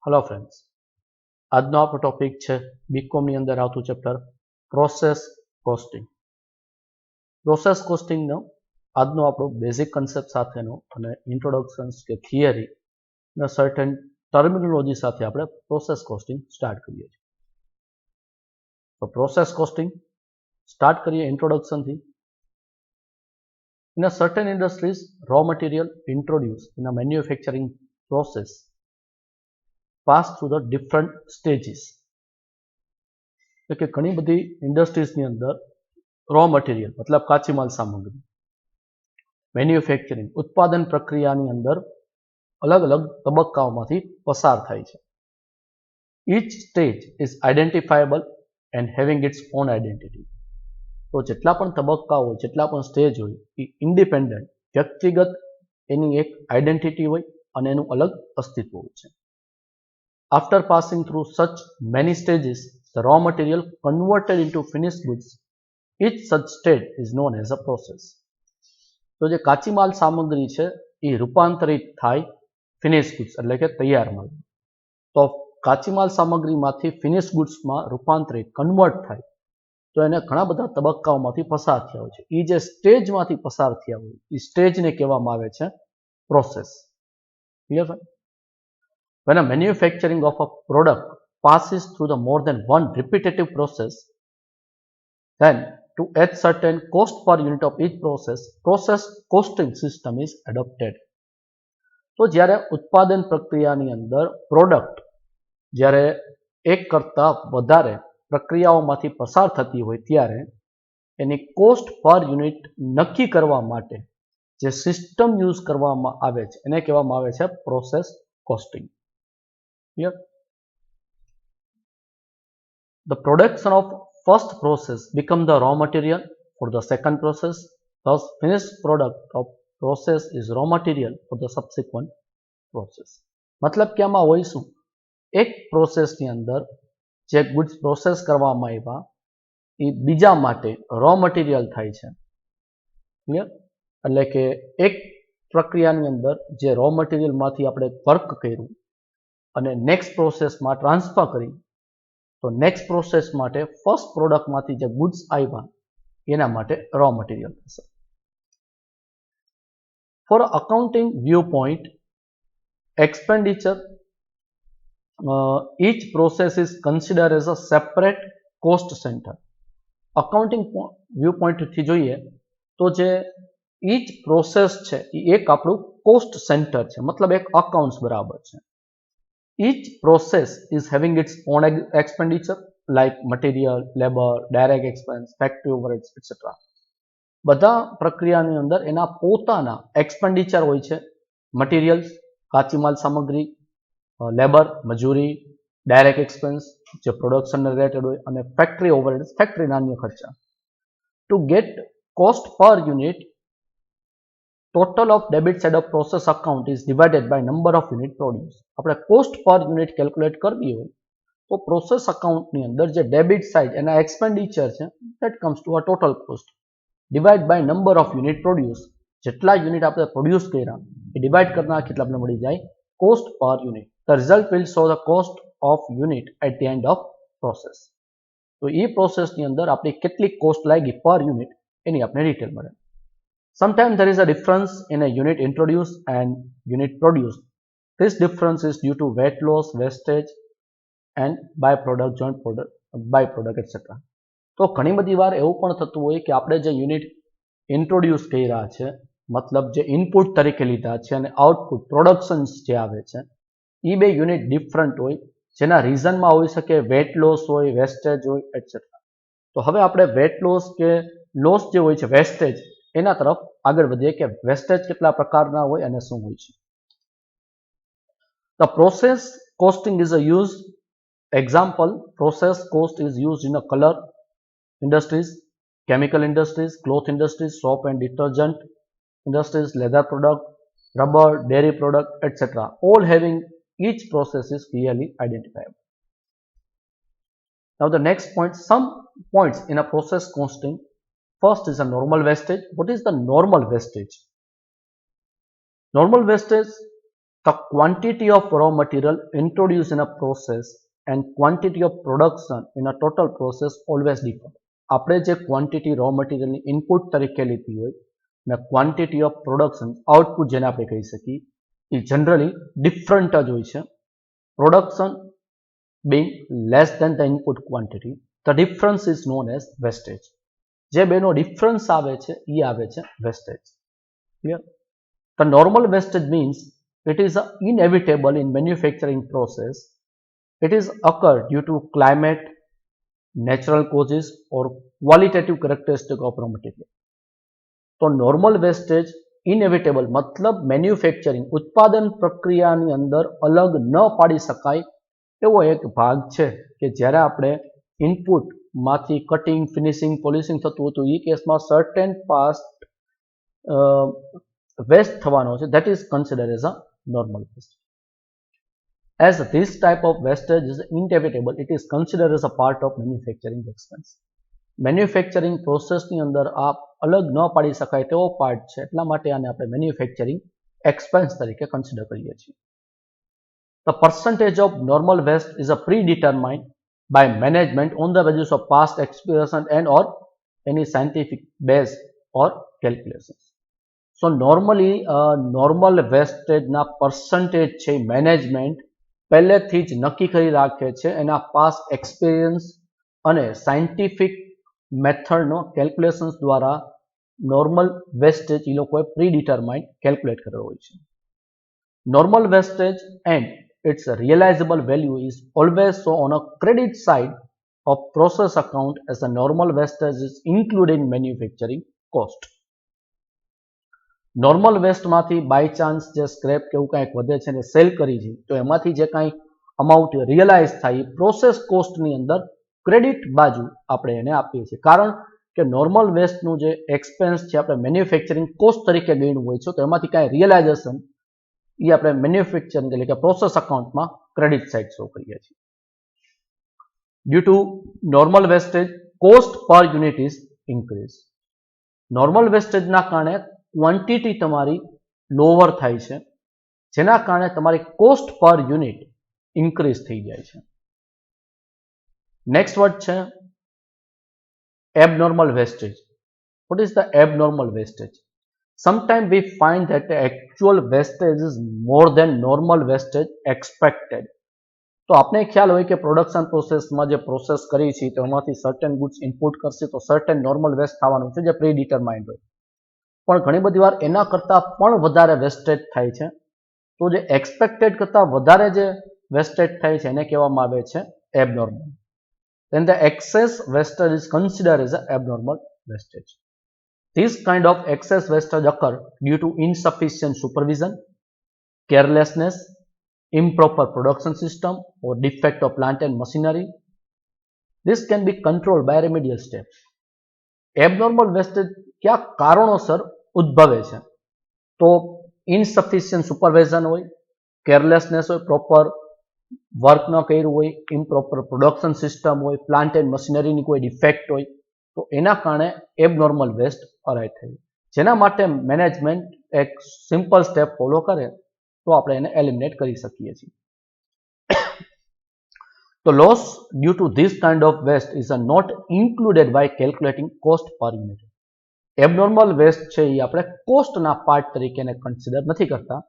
Hello friends, આજનો આપણો topic છે બીકોમની અંદર આવતું ચેપ્ટર પ્રોસેસ કોસ્ટિંગ. પ્રોસેસ કોસ્ટિંગનો આજનો આપણો બેઝિક કન્સેપ્ટ સાથેનો અને ઇન્ટ્રોડક્શન્સ કે થિયરી અને સર્ટેન ટર્મિનોલોજી સાથે આપણે પ્રોસેસ કોસ્ટિંગ સ્ટાર્ટ કરીએ છીએ. તો પ્રોસેસ કોસ્ટિંગ સ્ટાર્ટ કરીએ ઇન્ટ્રોડક્શનથી. In a certain industries, raw material introduced in a manufacturing process pass through the different stages. એટલે કે ઘણી બધી ઇન્ડસ્ટ્રીઝની અંદર રો મટીરિયલ મતલબ કાચી માલ સામગ્રી મેન્યુફેક્ચરિંગ ઉત્પાદન પ્રક્રિયાની અંદર અલગ અલગ તબક્કાઓમાંથી પસાર થાય છે. Each stage is identifiable and having its own identity. તો જેટલા પણ તબક્કાઓ હોય, જેટલા પણ સ્ટેજ હોય એ ઇન્ડિપેન્ડન્ટ વ્યક્તિગત એની એક આઈડેન્ટિટી હોય અને એનું અલગ અસ્તિત્વ હોય છે. After passing through such many stages, the raw material converted into finished goods. Each such stage is known as a process. તો જે કાચી માલ સામગ્રી છે એ રૂપાંતરિત થાય ફિનિશ ગુડ્સ એટલે કે તૈયાર માલ. તો કાચી માલ સામગ્રીમાંથી ફિનિશ ગુડ્સમાં રૂપાંતરિત કન્વર્ટ થાય તો એને ઘણા બધા તબક્કાઓમાંથી પસાર થયા હોય છે. એ જે સ્ટેજમાંથી પસાર થયા હોય એ સ્ટેજને કહેવામાં આવે છે પ્રોસેસ. ક્લિયર છે? When a manufacturing of a product passes through the more than one repetitive process, then to add certain cost per unit of each process costing system is adopted. તો જ્યારે ઉત્પાદન પ્રક્રિયાની અંદર પ્રોડક્ટ જ્યારે એક કરતાં વધારે પ્રક્રિયાઓમાંથી પસાર થતી હોય ત્યારે એની કોસ્ટ પર યુનિટ નક્કી કરવા માટે જે સિસ્ટમ યુઝ કરવામાં આવે છે એને કહેવામાં આવે છે process costing. Here, the production of first process become the raw material for the second process. Thus, finished product of process is raw material for the subsequent process. મતલબ કે આમાં હોય શું? એક પ્રોસેસની અંદર જે ગુડ્સ પ્રોસેસ કરવામાં આવ્યા એ બીજા માટે રો મટીરિયલ થાય છે. ક્લિયર? એટલે કે એક પ્રક્રિયાની અંદર જે રો મટીરિયલમાંથી આપણે વર્ક કર્યું અને નેક્સ્ટ પ્રોસેસમાં ટ્રાન્સફર કરી તો નેક્સ્ટ પ્રોસેસ માટે ફર્સ્ટ પ્રોડક્ટમાંથી જે ગુડ્સ આવ્યા એના માટે રો મટીરિયલ થશે. For accounting view point expenditure each process is considered as a separate cost center. Accounting view પોઈન્ટથી જોઈએ તો જે each પ્રોસેસ છે એ એક આપણું કોસ્ટ સેન્ટર છે, મતલબ એક અકાઉન્ટ્સ બરાબર છે. Each process is having its own expenditure like material, labor, direct expense, factory overheads, etc. બધા પ્રક્રિયાની અંદર એના પોતાના એક્સપેન્ડિચર હોય છે. મટીરિયલ્સ કાચી માલ સામગ્રી, લેબર મજૂરી, ડાયરેક્ટ એક્સપેન્સ જે પ્રોડક્શન રિલેટેડ હોય અને ફેક્ટરી ઓવરહેડ્સ ફેક્ટરીના અન્ય ખર્ચા. Two gate cost per unit total of debit side of process account is divided by number of unit produced. આપણે કોસ્ટ પર યુનિટ કેલ્ક્યુલેટ કરવી હોય તો પ્રોસેસ અકાઉન્ટની અંદર જે ડેબિટ સાઇડ એના એક્સપેન્ડિચર છે that comes to a total cost divide by number of unit produced. જેટલા unit આપણે પ્રોડ્યુસ કર્યા એ ડિવાઇડ કરી નાખીએ એટલે આપણે મળી જાય cost per unit. The result will show the cost of unit at the end of process. તો એ પ્રોસેસની અંદર આપણે કેટલી કોસ્ટ લાગી પર યુનિટ એની આપણે ડિટેલ મળે. Sometimes there is a difference in a unit introduced and unit produced. This difference is due to weight loss, wastage and byproduct, joint product, byproduct, etc. તો ઘણી બધી વાર એવું પણ થતું હોય કે આપણે જે યુનિટ ઇન્ટ્રોડ્યુસ કર્યા છે મતલબ જે ઇનપુટ તરીકે લીધા છે અને આઉટપુટ પ્રોડક્શન્સ જે આવે છે એ બે યુનિટ ડિફરન્ટ હોય જેના રીઝનમાં હોઈ શકે વેટ લોસ હોય, વેસ્ટેજ હોય એટસેટ્રા. તો હવે આપણે વેટ લોસ કે લોસ જે હોય છે વેસ્ટેજ એના તરફ આગળ વધીએ કે વેસ્ટેજ કેટલા પ્રકારના હોય અને શું હોય છે. The process costing is a used example. Process cost is used in a color industries, chemical industries, cloth industries, soap and detergent industries, leather product, rubber, dairy product, etc. All having each process is clearly identifiable. Now the next point, some points in a process costing. First is a normal wastage. What is the normal wastage? Normal wastage The quantity of raw material introduced in a process and quantity of production in a total process always differ. આપણે જે quantity row મટીરિયલની input તરીકે લીધી હોય ને quantity of production output જેને આપણે કહી શકીએ એ જનરલી ડિફરન્ટ જ હોય છે. Production being less than the input quantity, the difference is known as wastage. જે બેનો ડિફરન્સ આવે છે એ આવે છે wastage. Clear? The normal wastage means it is inevitable in manufacturing process. It is occur due to climate, natural causes or qualitative characteristic of raw material. તો normal wastage ઇનએવિટેબલ મતલબ manufacturing ઉત્પાદન પ્રક્રિયાની અંદર અલગ ન પાડી શકાય એવો એક ભાગ છે કે જ્યારે આપણે ઇનપુટમાંથી કટિંગ, ફિનિશિંગ, પોલિશિંગ થતું હતું એ કેસમાં સર્ટેન પાસ્ટ વેસ્ટ થવાનો છે. That is consider as a normal waste. As this type of wastage is inevitable, it is considered as a part of manufacturing expense. Manufacturing પ્રોસેસની અંદર આ અલગ ન પાડી શકાય તેવો પાર્ટ છે, એટલા માટે આને આપણે મેન્યુફેક્ચરિંગ એક્સપેન્સ તરીકે કન્સિડર કરીએ છીએ. The percentage of normal waste is a predetermined by management on the basis of past experience and or any scientific base or calculations. So normally normal wastage ના percentage છે management પહેલેથી જ નક્કી કરી રાખે છે એના પાસ્ટ એક્સપિરિયન્સ અને સાયન્ટિફિક મેથડનો કેલ્ક્યુલેશન્સ દ્વારા નોર્મલ વેસ્ટેજ એ લોકોએ પ્રીડિટરમાઇન્ડ કેલ્ક્યુલેટ કરેલો હોય છે. Normal wastage and its realizable value is always shown on a credit side of process account as a normal wastage is included in manufacturing cost. Normal વેસ્ટમાંથી by chance જે scrap કે એવું કાંઈક વધે છે ને સેલ કરી છે તો એમાંથી જે કાંઈ અમાઉન્ટ રિયલાઇઝ થાય એ પ્રોસેસ કોસ્ટની અંદર ક્રેડિટ બાજુ આપણે એને આપીએ છીએ. કારણ કે નોર્મલ વેસ્ટનું જે એક્સપેન્સ છે આપણે મેન્યુફેક્ચરિંગ કોસ્ટ તરીકે ગણ્યું હોય છે તો એમાંથી કાંઈ રિયલાઇઝેશન એ આપણે મેન્યુફેક્ચરિંગ એટલે કે પ્રોસેસ અકાઉન્ટમાં ક્રેડિટ સાઇડ શો કરીએ છીએ. Due to normal wastage cost per unit is increase. Normal વેસ્ટેજના કારણે ક્વોન્ટિટી તમારી લોવર થાય છે જેના કારણે તમારી કોસ્ટ પર યુનિટ ઇન્ક્રીઝ થઈ જાય છે. નેક્સ્ટ વર્ડ છે abnormal wastage. What is the abnormal wastage? Sometimes we find that the actual wastage is more than normal wastage expected. તો આપણે ખ્યાલ હોય કે પ્રોડક્શન પ્રોસેસમાં જે પ્રોસેસ કરી છે તો એમાંથી સર્ટેન ગુડ્સ ઇનપુટ કરશે તો સર્ટેન નોર્મલ વેસ્ટ થવાનું છે જે પ્રી ડિટરમાઇન્ડ હોય, પણ ઘણી બધી વાર એના કરતાં પણ વધારે વેસ્ટેજ થાય છે. તો જે એક્સપેક્ટેડ કરતાં વધારે જે વેસ્ટેજ થાય છે એને કહેવામાં આવે છે abnormal. Then the excess wastage is considered as an abnormal wastage. This kind of excess wastage occur due to insufficient supervision, carelessness, improper production system or defect of plant and machinery. This can be controlled by remedial steps. Abnormal wastage क्या कारणोसर उद्भवे છે? તો ઇનસફિશિયન્ટ supervision હોય, કેરલેસનેસ હોય, proper work ન કર્યું હોય, improper production system હોય, plant and મશીનરીની કોઈ ડિફેક્ટ હોય તો એના કારણે એબનોર્મલ વેસ્ટ અરાઇવ થાય, જેના માટે મેનેજમેન્ટ એક સિમ્પલ સ્ટેપ ફોલો કરે તો આપણે એને એલિમિનેટ કરી શકીએ છીએ. The loss due to this kind of waste is not included by calculating cost per unit. Abnormal waste છે એ આપણે કોસ્ટના પાર્ટ તરીકે એને કન્સિડર નથી કરતા.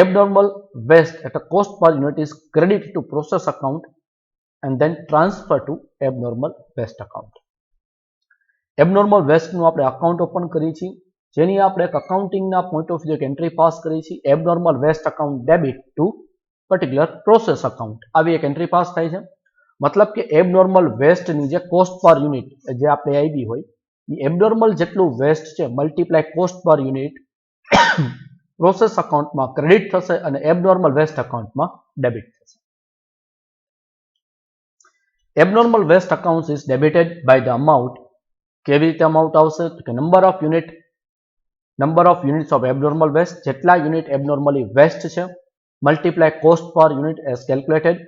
એબનોર્મલ વેસ્ટ એટલે cost per unit is credit to process account and then transfer to abnormal waste account. Abnormal વેસ્ટનું આપણે અકાઉન્ટ ઓપન કરી છીએ જેની આપણે એક અકાઉન્ટિંગના પોઈન્ટ ઓફ વ્યૂ એક એન્ટ્રી પાસ કરી છે. Abnormal waste account debit to particular process account આવી એક એન્ટ્રી પાસ થાય છે. મતલબ કે એબનોર્મલ વેસ્ટની જે કોસ્ટ પર યુનિટ જે આપણે આવી હોય એ એબનોર્મલ જેટલું વેસ્ટ છે multiply cost per unit process અકાઉન્ટમાં ક્રેડિટ થશે અને એબનોર્મલ વેસ્ટ અકાઉન્ટમાં ડેબિટ થશે. Abnormal waste account is debited by the amount. કેવી રીતે અમાઉન્ટ આવશે તો કે number of units of abnormal waste, જેટલા યુનિટ એબનોર્મલી વેસ્ટ છે, multiply cost per unit as calculated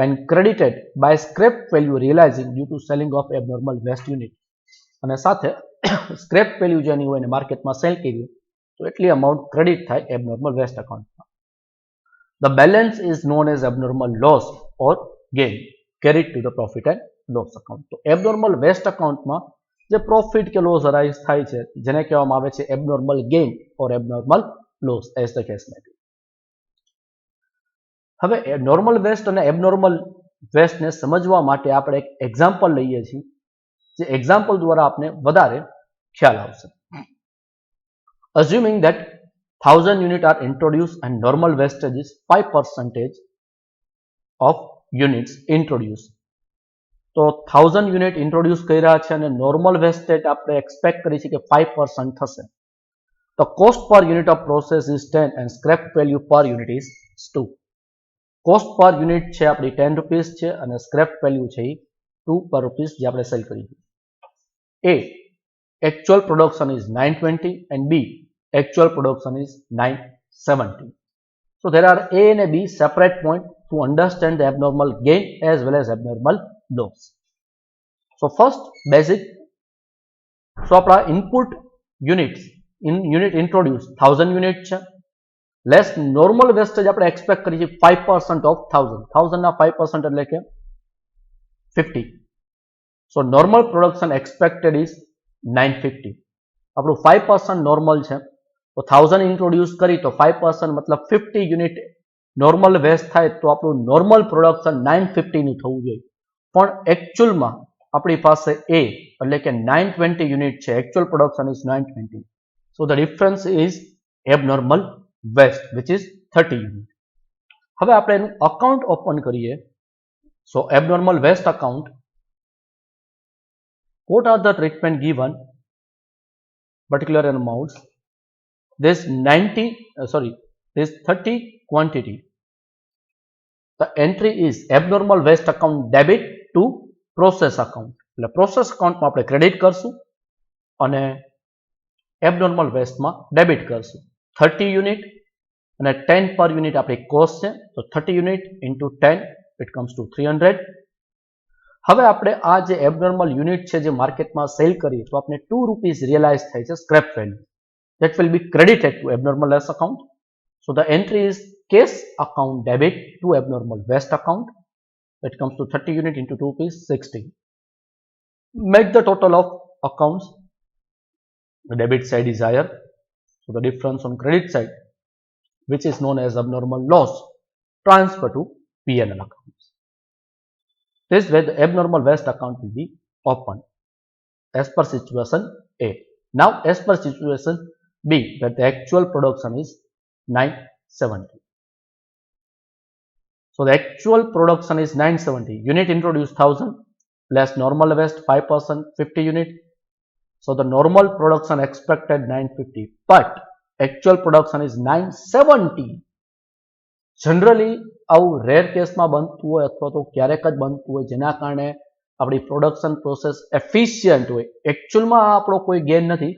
and credited by scrap value realising due to selling of abnormal waste unit. અને સાથે scrap value જેની હોય ને માર્કેટમાં સેલ કરી તો એટલી અમાઉન્ટ ક્રેડિટ થાય એબનોર્મલ વેસ્ટ અકાઉન્ટમાં. The balance is known as abnormal loss or gain carried to the profit and loss account. तो abnormal waste account માં જે profit કે loss arise થાય છે જેને કહેવામાં આવે છે abnormal gain or abnormal loss as the case may be. હવે normal waste અને abnormal waste ને સમજવા માટે આપણે એક એક્ઝામ્પલ લઈએ છીએ જે એક્ઝામ્પલ દ્વારા આપણે વધારે ખ્યાલ આવશે. Assuming that 1000 units are introduced and normal wastage is 5% of units introduced. તો 1000 યુનિટ ઇન્ટ્રોડ્યુસ કર્યા છે અને નોર્મલ વેસ્ટેજ આપણે એક્સપેક્ટ કરી છે કે 5% થશે. તો cost per unit off process is 10 and scrap value પર unit is 2. Cost per unit છે આપણી 10 રૂપીસ છે અને સ્ક્રેપ વેલ્યુ છે 2 પર રૂપીસ જે આપણે સેલ કરી છે. A actual production is 920 and B actual production is 970. So there are A and B separate points to understand the abnormal gain as well as abnormal loss. So first basic, so આપણા input units in unit introduced 1000 unit છે less normal wastage આપણે expect કરી છે 5% of 1000 ના 5% એટલે કે 50. So normal production expected is 950. આપણું 5% normal છે તો 1000 ઇન્ટ્રોડ્યુસ કરી તો 5% મતલબ 50 યુનિટ નોર્મલ વેસ્ટ થાય તો આપણું નોર્મલ પ્રોડક્શન 950 નું થવું જોઈએ. પણ એકચ્યુઅલમાં આપણી પાસે A એટલે કે 920 યુનિટ છે, actual production is 920. So the difference is abnormal waste which is 30 unit. હવે આપણે એનું અકાઉન્ટ ઓપન કરીએ. So abnormal waste account, what are the treatment given particular amounts? This 30 quantity. The entry is abnormal waste account debit to process account. એટલે process account માં આપણે credit કરશું અને abnormal waste માં ડેબિટ કરશું. 30 unit અને 10 પર યુનિટ આપણી કોસ્ટ છે તો 30 unit into 10 it comes to 300. હવે આપણે આ જે abnormal યુનિટ છે જે માર્કેટમાં સેલ કરીએ તો આપણે 2 રૂપીસ રિયલાઇઝ થાય છે scrap value. That will be credited to abnormal waste account. So the entry is cash account debit to abnormal waste account. That comes to 30 unit into 2 rupees 60. Make the total of accounts. The debit side is higher. So the difference on credit side, which is known as abnormal loss, transfer to P&L accounts. This way the abnormal waste account will be opened as per situation A. Now as per situation B, that the actual production is 970. So the actual production is 970. Unit introduced 1000 less normal waste 5%, 50 unit. So the normal production expected 950, but actual production is 970. Generally આવું rare કેસમાં બનતું હોય અથવા તો ક્યારેક જ બનતું હોય જેના કારણે આપણી પ્રોડક્શન પ્રોસેસ એફિશિયન્ટ હોય. એકચ્યુઅલમાં આપણો કોઈ ગેન નથી,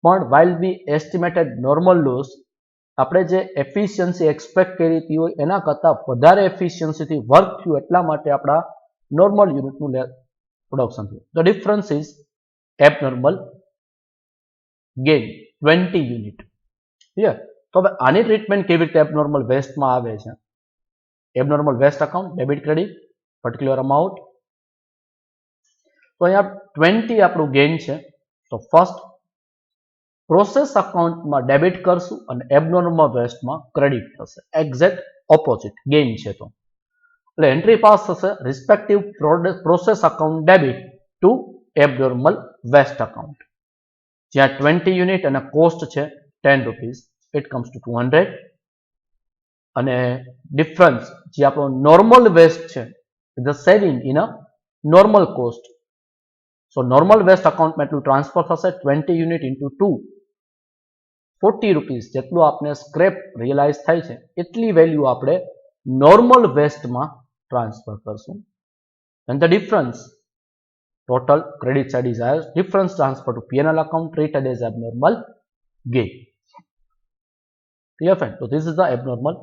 પણ while we estimated normal loss, આપણે જે એફિશિયન્સી એક્સપેક્ટ કરી હતી હોય એના કરતાં વધારે એફિશિયન્સીથી વર્ક થયું એટલા માટે આપણા નોર્મલ યુનિટનું પ્રોડક્શન થયું. The difference is abnormal gain 20 unit. Clear? તો હવે આની ટ્રીટમેન્ટ કેવી રીતે એબનોર્મલ વેસ્ટમાં આવે છે? Abnormal waste account debit credit particular amount. તો અહીંયા 20 આપણું ગેઇન છે તો ફર્સ્ટ પ્રોસેસ અકાઉન્ટમાં ડેબિટ કરશું અને એબનોર્મલ વેસ્ટમાં ક્રેડિટ થશે. એક્ઝેક્ટ ઓપોઝિટ ગેઇન છે તો એટલે એન્ટ્રી પાસ થશે respective process account debit to abnormal waste account, જ્યાં 20 યુનિટ અને કોસ્ટ છે 10 રૂપીસ. ઇટ કમ્સ ટુ 200 અને ડિફરન્સ જે આપણો નોર્મલ વેસ્ટ છે the saving in a normal cost. So normal waste અકાઉન્ટમાં એટલું ટ્રાન્સફર થશે 20 યુનિટ ઇન્ટુ 2 40 રૂપીસ જેટલું આપણે સ્ક્રેપ રિયલાઇઝ થાય છે એટલી વેલ્યુ આપણે નોર્મલ વેસ્ટમાં ટ્રાન્સફર કરશું. And the difference total credit side is as difference transfer to P&L account treated as abnormal gain. Clear friend? So this is the abnormal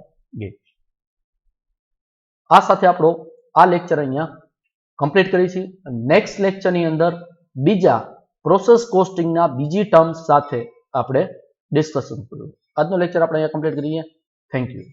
gain. આ સાથે આપણો આ લેક્ચર અહીંયા કમ્પ્લીટ કરી છે. નેક્સ્ટ લેક્ચરની અંદર બીજા પ્રોસેસ કોસ્ટિંગના બીજી ટર્મ્સ સાથે આપણે ડિસ્કશન કર્યું. આજનો લેક્ચર આપણે અહીંયા કમ્પ્લીટ કરીએ. Thank you.